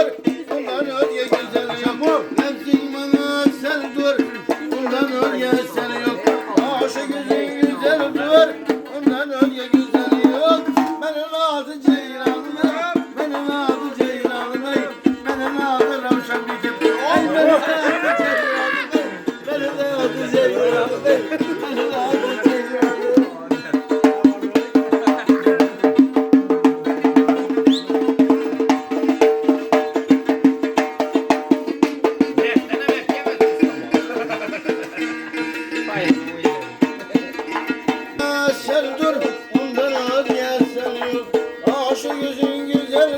dur, bundan öyle güzel yok. Nefsin bana sen dur, bundan öyle sen yok. Aşık yüzün güzel dur, bundan öyle güzel yok. Benim adı Ceylan'ım, benim adı Ceylan'ım, benim adı Ravşan Bikim. Ay benim adı Ceylan'ım, benim adı Ceylan'ım, benim adı Ceylan'ım. Sen dur, ondan öyle sen yok. Aşık yüzün güzel.